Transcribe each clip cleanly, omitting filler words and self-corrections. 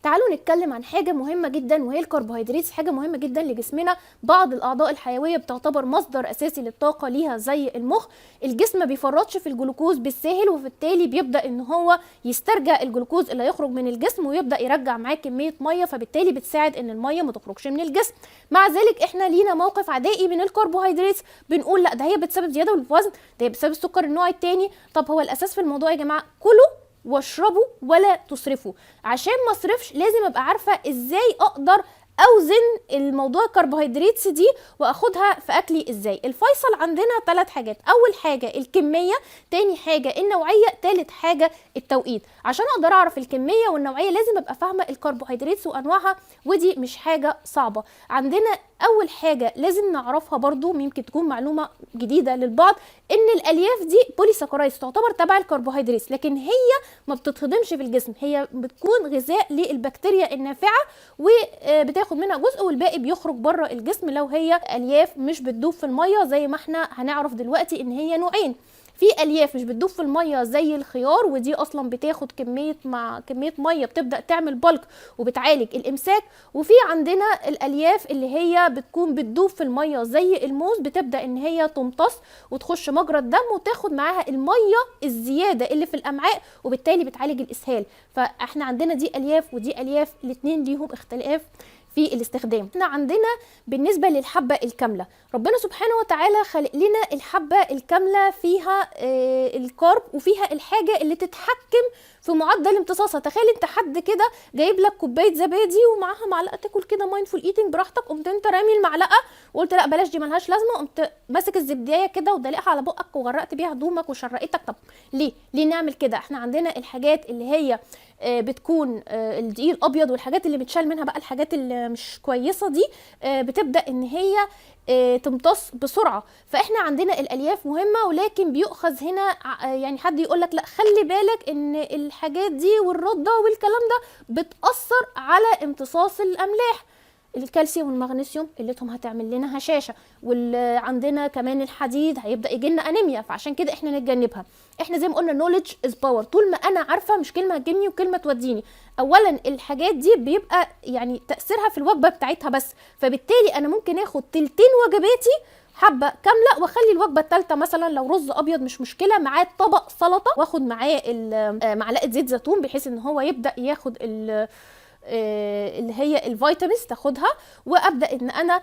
تعالوا نتكلم عن حاجة مهمة جدا وهي الكربوهيدرات، حاجة مهمة جدا لجسمنا. بعض الأعضاء الحيوية بتعتبر مصدر أساسي للطاقة ليها زي المخ. الجسم ما بيفرطش في الجلوكوز بالساهل، وبالتالي بيبدأ إن هو يسترجع الجلوكوز اللي هيخرج من الجسم ويبدأ يرجع معاه كمية مية، فبالتالي بتساعد إن المية ما تخرجش من الجسم. مع ذلك إحنا لينا موقف عدائي من الكربوهيدرات، بنقول لا ده هي بتسبب زيادة بالوزن، ده هي بتسبب السكر النوع الثاني. طب هو الأساس في الموضوع يا جماعة كله واشربوا ولا تصرفوا. عشان ما اصرفش لازم ابقى عارفه ازاي اقدر اوزن الموضوع الكربوهيدرات دي واخدها في اكلي ازاي. الفيصل عندنا 3 حاجات، اول حاجه الكميه، تاني حاجه النوعيه، تالت حاجه التوقيت. عشان اقدر اعرف الكميه والنوعيه لازم ابقى فاهمه الكربوهيدرات وانواعها، ودي مش حاجه صعبه. عندنا اول حاجه لازم نعرفها برضو، ممكن تكون معلومه جديده للبعض، ان الالياف دي بوليساكرايدز تعتبر تبع الكربوهيدرات، لكن هي ما بتتهضمش في الجسم، هي بتكون غذاء للبكتيريا النافعه وبتاخد منها جزء والباقي بيخرج بره الجسم لو هي الياف مش بتدوب في الميه، زي ما احنا هنعرف دلوقتي ان هي نوعين. في الياف مش بتدوب في الميه زي الخيار، ودي اصلا بتاخد كميه ميه بتبدا تعمل بلك وبتعالج الامساك. وفي عندنا الالياف اللي هي بتكون بتدوب في الميه زي الموز، بتبدا ان هي تمتص وتخش مجرى الدم وتاخد معاها الميه الزياده اللي في الامعاء، وبالتالي بتعالج الاسهال. فاحنا عندنا دي الياف ودي الياف، الاثنين ليهم اختلاف في الاستخدام. احنا عندنا بالنسبه للحبه الكامله، ربنا سبحانه وتعالى خلق لنا الحبه الكامله فيها الكارب وفيها الحاجه اللي تتحكم في معدل امتصاصها. تخيل انت حد كده جايب لك كوبايه زبادي ومعاها معلقه تاكل كده مايندفول ايتنج براحتك، قمت انت رامي المعلقه وقلت لا بلاش دي ملهاش لازمه، قمت ماسك الزبدايه كده ودلقها على بقك وغرقت بيها هدومك وشرقتك. طب ليه نعمل كده؟ احنا عندنا الحاجات اللي هي بتكون الدقيق الابيض والحاجات اللي بتشال منها بقى الحاجات اللي مش كويسه دي بتبدا ان هي تمتص بسرعه. فاحنا عندنا الالياف مهمه، ولكن بيؤخذ هنا يعني حد يقول لك لا خلي بالك ان الحاجات دي والرده والكلام ده بتاثر على امتصاص الاملاح. الكالسيوم والمغنيسيوم قلتهم هتعمل لنا هشاشه، وعندنا كمان الحديد هيبدا يجي لنا انيميا، فعشان كده احنا نتجنبها. احنا زي ما قلنا نوليدج از باور، طول ما انا عارفه مش كلمه هتجيبني وكلمه توديني. اولا الحاجات دي بيبقى يعني تاثيرها في الوجبه بتاعتها بس، فبالتالي انا ممكن اخد تلتين وجباتي حبه كامله واخلي الوجبه الثالثه مثلا لو رز ابيض مش مشكله، معاه طبق سلطه واخد معاه معلقه زيت زيتون بحيث ان هو يبدا ياخد اللي هي الفيتامينز تاخدها، وابدا ان انا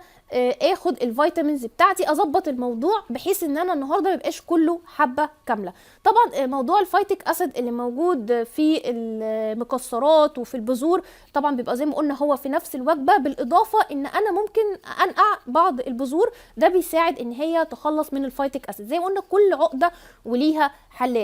اخد الفيتامينز بتاعتي، اظبط الموضوع بحيث ان انا النهارده ما يبقاش كله حبه كامله. طبعا موضوع الفايتيك اسيد اللي موجود في المكسرات وفي البذور طبعا بيبقى زي ما قلنا هو في نفس الوجبه، بالاضافه ان انا ممكن انقع بعض البذور، ده بيساعد ان هي تخلص من الفايتيك اسيد. زي ما قلنا كل عقده وليها حلال.